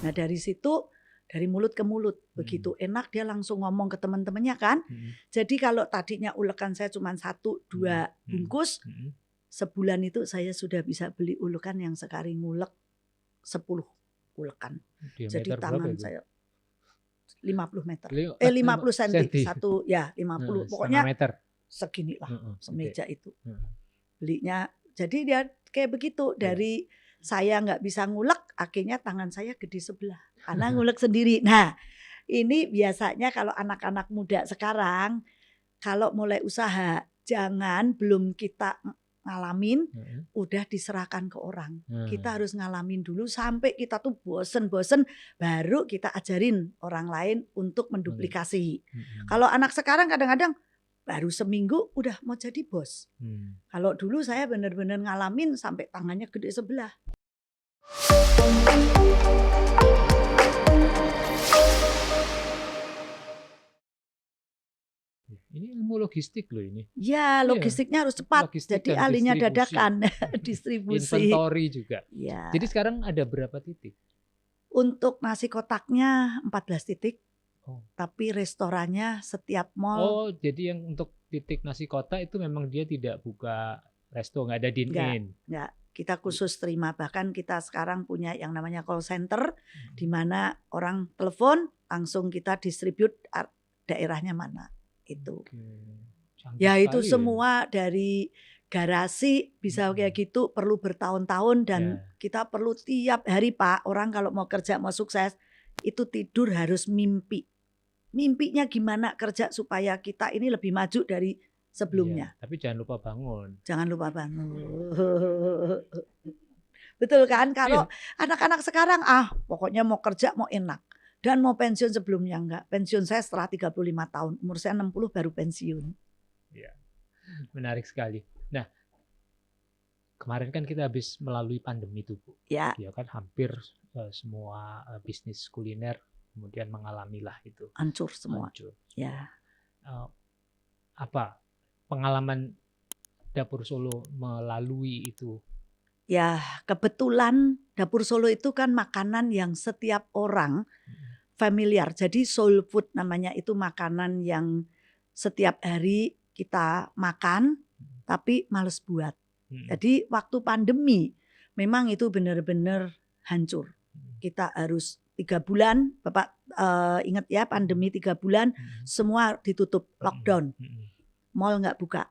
Nah dari situ, dari mulut ke mulut, begitu enak dia langsung ngomong ke teman-temannya kan. Jadi kalau tadinya ulekan saya cuma 1, 2 bungkus, sebulan itu saya sudah bisa beli ulekan yang sekali ngulek 10 ulekan. Jadi Diameter berapa tangan itu? saya 50 meter. 50 50 senti. senti. Satu ya 50. Setengah Pokoknya meter. segini lah, semeja Gede. itu. Belinya. Jadi dia kayak begitu. Dari saya nggak bisa ngulek, akhirnya tangan saya gede sebelah. Karena ngulek sendiri. Nah ini biasanya kalau anak-anak muda sekarang, kalau mulai usaha, jangan belum kita ngalamin, udah diserahkan ke orang. Kita harus ngalamin dulu sampai kita tuh bosen-bosen, baru kita ajarin orang lain untuk menduplikasi. Kalau anak sekarang kadang-kadang baru seminggu udah mau jadi bos. Kalau dulu saya benar-benar ngalamin sampai tangannya gede sebelah. Ini ilmu logistik loh ini. Ya, logistiknya harus cepat. Logistik jadi ahlinya dadakan. Distribusi. Inventory juga. Ya. Jadi sekarang ada berapa titik? Untuk nasi kotaknya 14 titik. Tapi restorannya setiap mall. Jadi yang untuk titik nasi kotak itu memang dia tidak buka resto, nggak ada dine-in. Enggak. Kita khusus terima. Bahkan kita sekarang punya yang namanya call center, di mana orang telepon, langsung kita distribute daerahnya mana. Itu. Ya itu semua dari garasi bisa kayak gitu, perlu bertahun-tahun dan kita perlu tiap hari Pak, orang kalau mau kerja mau sukses itu tidur harus mimpi. Mimpinya gimana kerja supaya kita ini lebih maju dari sebelumnya. Tapi jangan lupa bangun. Jangan lupa bangun. Betul kan? Kalau anak-anak sekarang pokoknya mau kerja mau enak. Dan mau pensiun sebelumnya enggak. Pensiun saya setelah 35 tahun. Umur saya 60 baru pensiun. Ya, menarik sekali. Nah, kemarin kan kita habis melalui pandemi itu, Bu. Ya kan hampir semua bisnis kuliner kemudian mengalamilah itu. Hancur semua. Ya. Apa pengalaman Dapur Solo melalui itu? Ya, kebetulan Dapur Solo itu kan makanan yang setiap orang familiar. Jadi soul food namanya, itu makanan yang setiap hari kita makan tapi males buat. Jadi waktu pandemi memang itu benar-benar hancur. Kita harus 3 bulan, Bapak ingat ya, pandemi 3 bulan semua ditutup, lockdown. Mall nggak buka.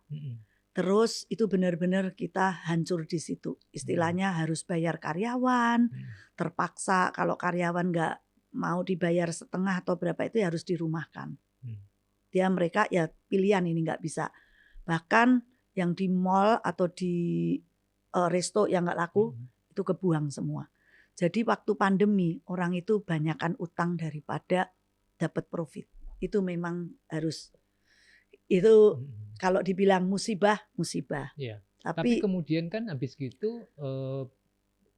Terus itu benar-benar kita hancur di situ. Istilahnya harus bayar karyawan, terpaksa kalau karyawan nggak mau dibayar setengah atau berapa itu harus dirumahkan. Mereka ya pilihan ini nggak bisa. Bahkan yang di mall atau di resto yang nggak laku itu kebuang semua. Jadi waktu pandemi orang itu banyakkan utang daripada dapat profit. Itu memang harus. Itu kalau dibilang musibah. Ya. Tapi kemudian kan habis gitu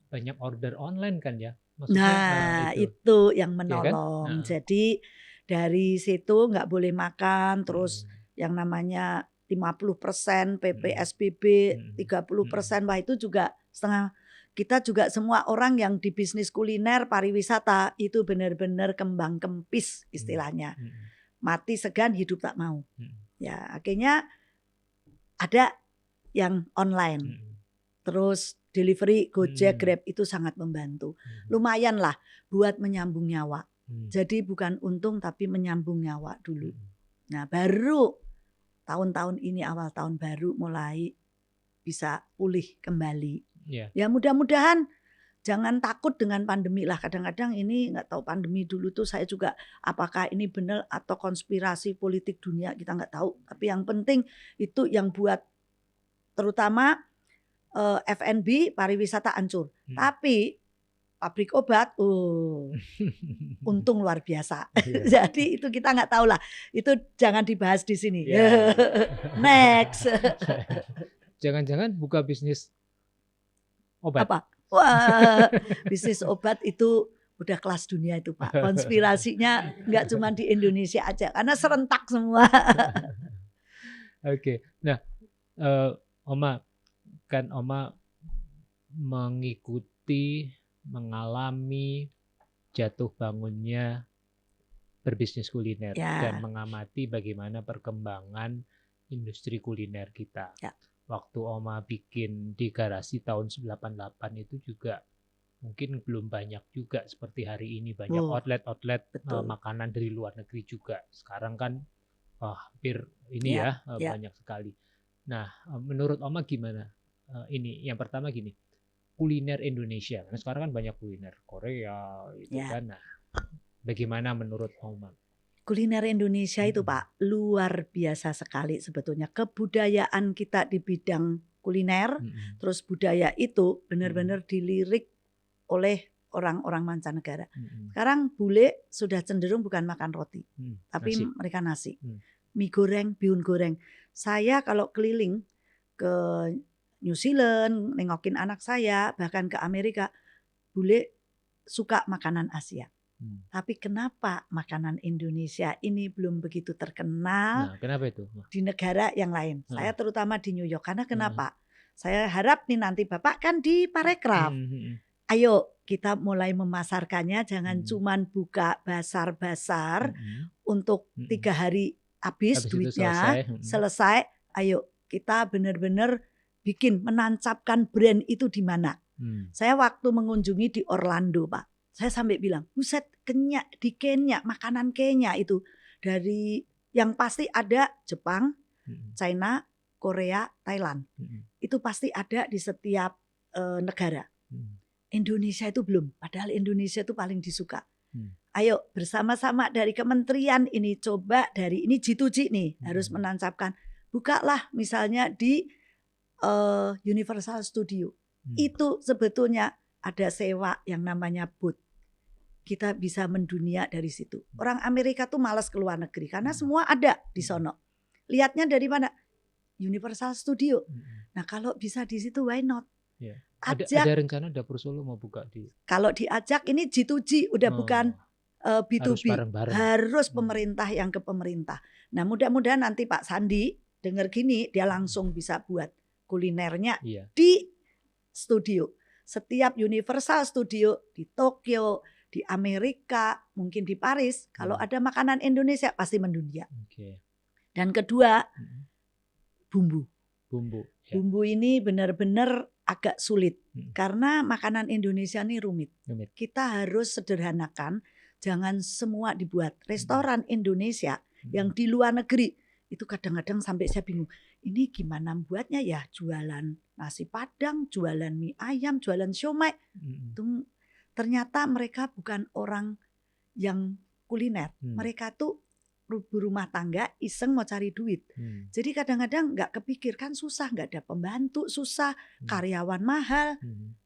banyak order online kan ya? Maksudnya, itu yang menolong. Ya kan? Jadi dari situ nggak boleh makan, terus yang namanya 50% PPSBB, 30%, wah itu juga setengah. Kita juga semua orang yang di bisnis kuliner, pariwisata itu benar-benar kembang kempis istilahnya. Mati segan, hidup tak mau. Ya, akhirnya ada yang online. Terus delivery, Gojek, Grab itu sangat membantu. Lumayan lah buat menyambung nyawa. Jadi bukan untung tapi menyambung nyawa dulu. Nah baru tahun-tahun ini, awal tahun baru mulai bisa pulih kembali. Ya mudah-mudahan jangan takut dengan pandemi lah. Kadang-kadang ini nggak tahu pandemi dulu tuh saya juga apakah ini benar atau konspirasi politik dunia, kita nggak tahu. Tapi yang penting itu yang buat terutama F&B pariwisata hancur. Tapi pabrik obat untung luar biasa. Jadi itu kita nggak tahu lah. Itu jangan dibahas di sini. Next. Jangan-jangan buka bisnis obat. Apa? Wah, bisnis obat itu udah kelas dunia itu Pak. Konspirasinya nggak cuma di Indonesia aja, karena serentak semua. Oke. Nah, Oma mengikuti, mengalami jatuh bangunnya berbisnis kuliner Ya. dan mengamati bagaimana perkembangan industri kuliner kita. Ya. Waktu Oma bikin di garasi tahun 98 itu juga mungkin belum banyak juga seperti hari ini, banyak outlet betul. makanan dari luar negeri juga. Sekarang kan hampir ini Ya. banyak sekali. Nah, menurut Oma gimana? Ini yang pertama gini, kuliner Indonesia. Karena sekarang kan banyak kuliner Korea itu Ya. kan. Nah, bagaimana menurut Oma? Kuliner Indonesia itu Pak luar biasa sekali sebetulnya. Kebudayaan kita di bidang kuliner, terus budaya itu benar-benar dilirik oleh orang-orang mancanegara. Sekarang bule sudah cenderung bukan makan roti, tapi nasi. mereka nasi. Mie goreng, bihun goreng. Saya kalau keliling ke New Zealand, nengokin anak saya, bahkan ke Amerika, bule suka makanan Asia. Tapi kenapa makanan Indonesia ini belum begitu terkenal kenapa itu? Di negara yang lain? Saya terutama di New York. Karena kenapa? Saya harap nih nanti Bapak kan di Parekraf. Ayo kita mulai memasarkannya. Jangan cuman buka basar-basar untuk 3 hari habis duitnya. Selesai. Ayo kita benar-benar bikin, menancapkan brand itu di mana. Saya waktu mengunjungi di Orlando Pak. Saya sampai bilang, buset, Kenya, di Kenya, makanan Kenya itu dari yang pasti ada Jepang, China, Korea, Thailand. Itu pasti ada di setiap negara. Indonesia itu belum, padahal Indonesia itu paling disuka. Ayo bersama-sama dari kementerian ini coba dari ini G2G nih harus menancapkan. Bukalah misalnya di Universal Studio. Itu sebetulnya ada sewa yang namanya booth. Kita bisa mendunia dari situ. Orang Amerika tuh malas keluar negeri karena semua ada di sono. Lihatnya dari mana? Universal Studio. Nah kalau bisa di situ why not? Ada rencana dapur Solo mau buka di. Kalau diajak ini G2G udah bukan B2B. Harus pemerintah yang ke pemerintah. Nah mudah-mudahan nanti Pak Sandi dengar gini dia langsung bisa buat kulinernya di studio. Setiap Universal Studio di Tokyo, di Amerika, mungkin di Paris, kalau ada makanan Indonesia pasti mendunia. Dan kedua, bumbu. Bumbu ini benar-benar agak sulit karena makanan Indonesia ini rumit. Kita harus sederhanakan, jangan semua dibuat. Restoran Indonesia yang di luar negeri itu kadang-kadang sampai saya bingung. Ini gimana buatnya ya? Jualan nasi Padang, jualan mie ayam, jualan siomay. Ternyata mereka bukan orang yang kuliner. Mereka tuh berumah tangga, iseng mau cari duit. Jadi kadang-kadang nggak kepikir kan susah, nggak ada pembantu susah, karyawan mahal.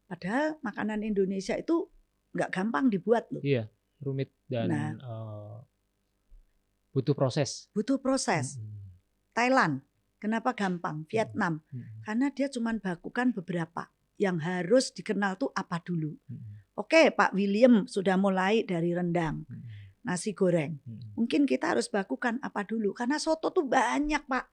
Padahal makanan Indonesia itu nggak gampang dibuat loh. Iya, rumit dan butuh proses. Butuh proses. Thailand, kenapa gampang? Vietnam, karena dia cuma bakukan beberapa. Yang harus dikenal tuh apa dulu. Oke, Pak William sudah mulai dari rendang, nasi goreng. Mungkin kita harus bakukan apa dulu. Karena soto tuh banyak Pak.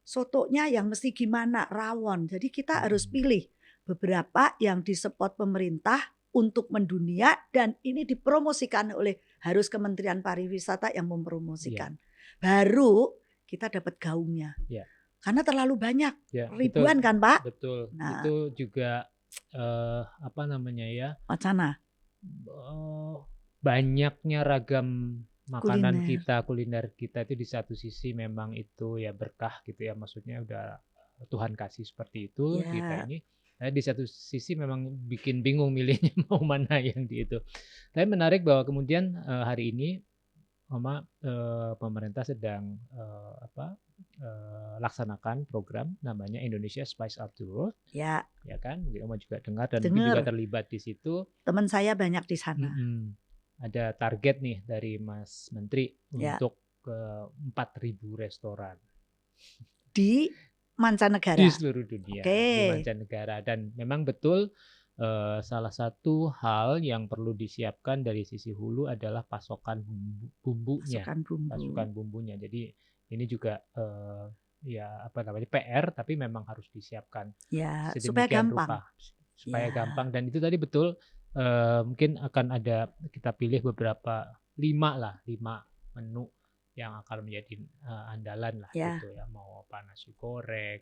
Sotonya yang mesti gimana, rawon. Jadi kita harus pilih beberapa yang disupport pemerintah untuk mendunia. Dan ini dipromosikan oleh harus Kementerian Pariwisata yang mempromosikan. Baru kita dapat gaungnya. Karena terlalu banyak, ribuan betul, kan Pak? Betul, nah, itu juga wacana. Banyaknya ragam makanan kuliner kita itu di satu sisi memang itu ya berkah gitu ya, maksudnya udah Tuhan kasih seperti itu kita ini. Nah, di satu sisi memang bikin bingung milihnya mau mana yang di itu. Tapi menarik bahwa kemudian hari ini pemerintah sedang laksanakan program namanya Indonesia Spice Up the World. Ya kan, Oma juga dengar dan juga terlibat di situ. Teman saya banyak di sana. Ada target nih dari Mas Menteri untuk ke 4.000 restoran di mancanegara. Di seluruh dunia, di mancanegara. Dan memang betul salah satu hal yang perlu disiapkan dari sisi hulu adalah pasokan bumbunya. Pasokan bumbunya. Jadi ini juga PR, tapi memang harus disiapkan supaya gampang. Supaya gampang. Dan itu tadi betul mungkin akan ada kita pilih beberapa 5 menu yang akan menjadi andalan lah gitu ya. Mau apa, nasi goreng,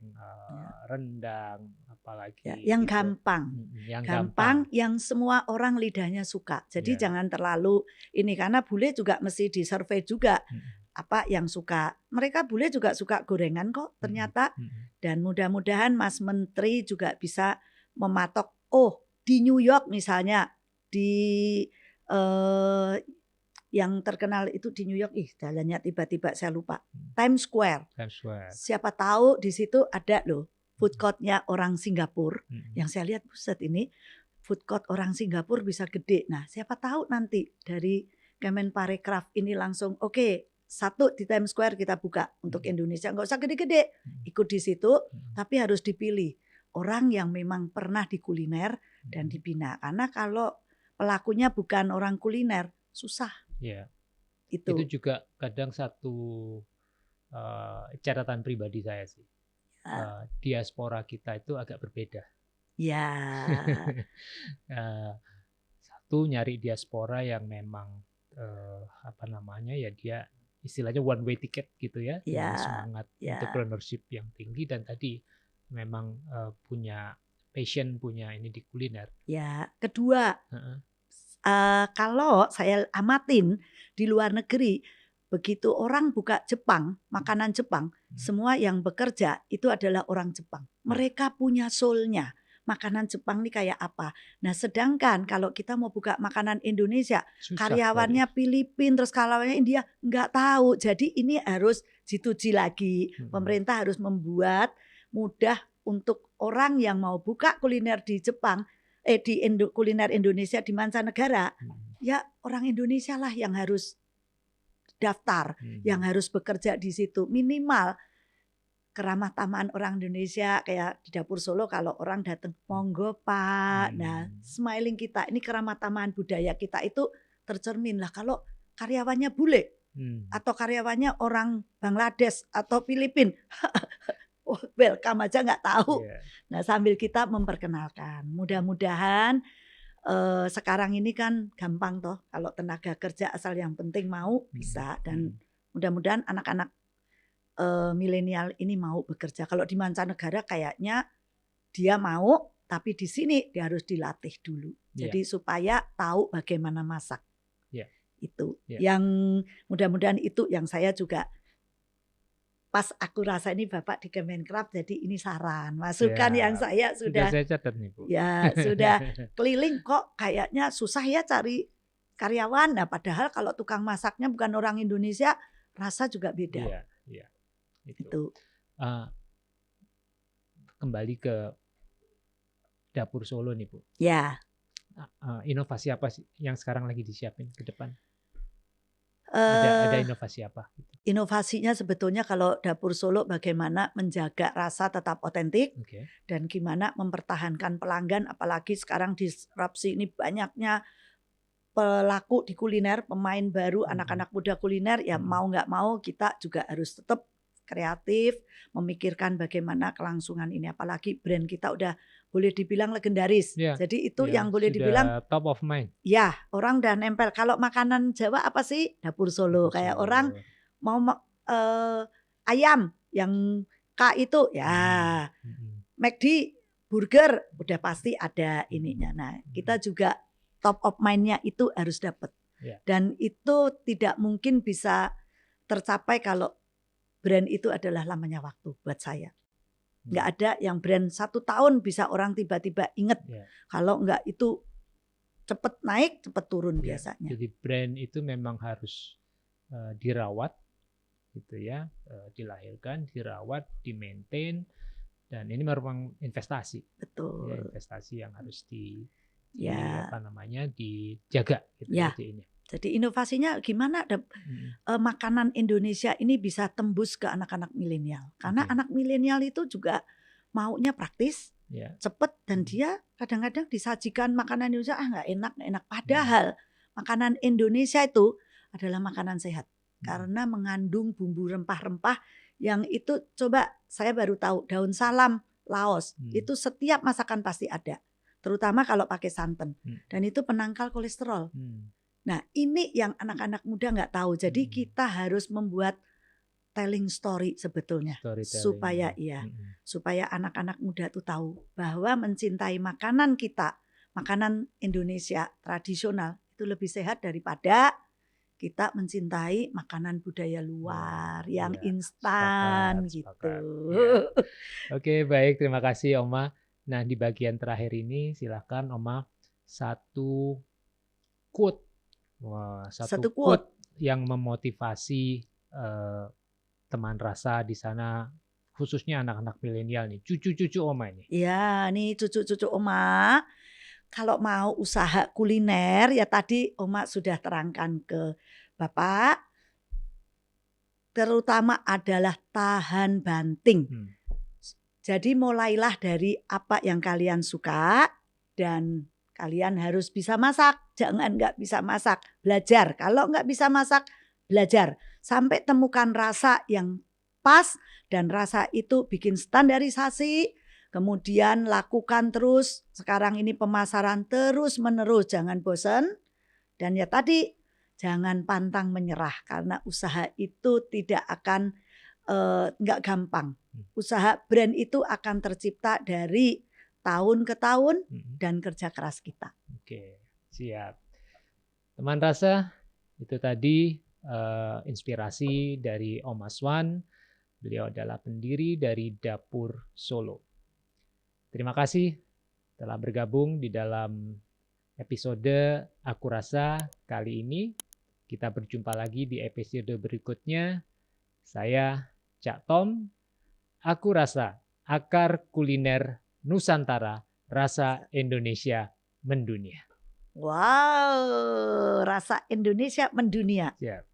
rendang, apalagi yang gitu. gampang. Gampang yang semua orang lidahnya suka. Jadi jangan terlalu ini, karena bule juga mesti disurvey juga apa yang suka. Mereka bule juga suka gorengan kok ternyata. Dan mudah-mudahan Mas Menteri juga bisa mematok, di New York misalnya, di yang terkenal itu di New York, jalannya tiba-tiba saya lupa, Times Square. Siapa tahu di situ ada loh food courtnya orang Singapura. Yang saya lihat, buset, ini food court orang Singapura bisa gede. Nah, siapa tahu nanti dari Kemenparekraf ini langsung satu di Times Square kita buka untuk Indonesia. Nggak usah gede-gede, ikut di situ, tapi harus dipilih orang yang memang pernah di kuliner dan dibina. Karena kalau pelakunya bukan orang kuliner, susah. Itu juga kadang satu catatan pribadi saya sih. Diaspora kita itu agak berbeda. Satu, nyari diaspora yang memang dia istilahnya one way ticket gitu ya, dengan semangat entrepreneurship yang tinggi, dan tadi memang punya passion, punya ini di kuliner. Kedua, kalau saya amatin di luar negeri, begitu orang buka Jepang, makanan Jepang, semua yang bekerja itu adalah orang Jepang. Mereka punya soul-nya. Makanan Jepang ini kayak apa. Nah, sedangkan kalau kita mau buka makanan Indonesia, karyawannya Filipina, terus karyawannya India, nggak tahu. Jadi ini harus dituji lagi. Pemerintah harus membuat mudah untuk orang yang mau buka kuliner di Jepang, kuliner Indonesia di mancanegara, ya orang Indonesia lah yang harus daftar, yang harus bekerja di situ. Minimal keramah tamahan orang Indonesia, kayak di Dapur Solo kalau orang datang, monggo Pak. Nah, smiling kita, ini keramah tamahan budaya kita itu tercermin lah. Kalau karyawannya bule atau karyawannya orang Bangladesh atau Filipina, welcome aja nggak tahu. Nah, sambil kita memperkenalkan, mudah-mudahan sekarang ini kan gampang toh, kalau tenaga kerja asal yang penting mau bisa, dan mudah-mudahan anak-anak milenial ini mau bekerja. Kalau di mancanegara kayaknya dia mau, tapi di sini dia harus dilatih dulu. Jadi supaya tahu bagaimana masak. Itu yang mudah-mudahan itu yang saya juga pas aku rasa ini Bapak di Kemenkraf, jadi ini saran, masukan yang saya sudah saya catat nih, Bu. Sudah keliling kok kayaknya susah ya cari karyawan. Nah, padahal kalau tukang masaknya bukan orang Indonesia, rasa juga beda. Itu. Kembali ke Dapur Solo nih, Bu. Inovasi apa sih yang sekarang lagi disiapin ke depan? Ada inovasi apa? Inovasinya sebetulnya kalau Dapur Solo bagaimana menjaga rasa tetap otentik, dan gimana mempertahankan pelanggan, apalagi sekarang disrupsi ini banyaknya pelaku di kuliner, pemain baru, anak-anak muda kuliner, ya mau nggak mau kita juga harus tetap kreatif, memikirkan bagaimana kelangsungan ini, apalagi brand kita udah boleh dibilang legendaris. Jadi itu yang boleh dibilang top of mind. Orang udah nempel. Kalau makanan Jawa apa sih? Dapur Solo. Kayak orang mau ayam yang K itu McD burger udah pasti ada ininya. Nah, kita juga top of mind-nya itu harus dapat. Dan itu tidak mungkin bisa tercapai kalau brand itu adalah lamanya waktu buat saya. Nggak ada yang brand 1 tahun bisa orang tiba-tiba inget. Kalau nggak itu cepet naik, cepet turun biasanya. Jadi brand itu memang harus dirawat, gitu ya, dilahirkan, dirawat, dimaintain, dan ini merupakan investasi. Betul. Investasi yang harus dijaga. Gitu, Jadi inovasinya gimana makanan Indonesia ini bisa tembus ke anak-anak milenial. Karena anak milenial itu juga maunya praktis, cepet, dan dia kadang-kadang disajikan makanan Indonesia nggak enak. Padahal makanan Indonesia itu adalah makanan sehat. Karena mengandung bumbu rempah-rempah yang itu, coba saya baru tahu daun salam Laos itu setiap masakan pasti ada. terutama kalau pakai santan. Dan itu penangkal kolesterol. Nah, ini yang anak-anak muda nggak tahu. Jadi kita harus membuat telling story sebetulnya, supaya supaya anak-anak muda tuh tahu bahwa mencintai makanan kita, makanan Indonesia tradisional itu lebih sehat daripada kita mencintai makanan budaya luar yang instan gitu. Ya. Oke, baik, terima kasih Oma. Nah, di bagian terakhir ini silakan Oma satu quote. Satu quote yang memotivasi teman rasa di sana, khususnya anak-anak milenial nih, cucu-cucu Oma ini. Ya, nih cucu-cucu Oma, kalau mau usaha kuliner ya tadi Oma sudah terangkan ke Bapak, terutama adalah tahan banting. Jadi mulailah dari apa yang kalian suka dan kalian harus bisa masak. Jangan nggak bisa masak, belajar. Kalau nggak bisa masak, belajar. Sampai temukan rasa yang pas dan rasa itu bikin standarisasi. Kemudian lakukan terus. Sekarang ini pemasaran terus menerus, jangan bosan. Dan ya tadi jangan pantang menyerah karena usaha itu tidak akan nggak gampang. Usaha brand itu akan tercipta dari tahun ke tahun dan kerja keras kita. Oke, siap. Teman rasa, itu tadi inspirasi dari Om Aswan. Beliau adalah pendiri dari Dapur Solo. Terima kasih telah bergabung di dalam episode Aku Rasa kali ini. Kita berjumpa lagi di episode berikutnya. Saya Cak Tom. Aku Rasa, akar kuliner Nusantara, rasa Indonesia mendunia. Wow, rasa Indonesia mendunia. Siap.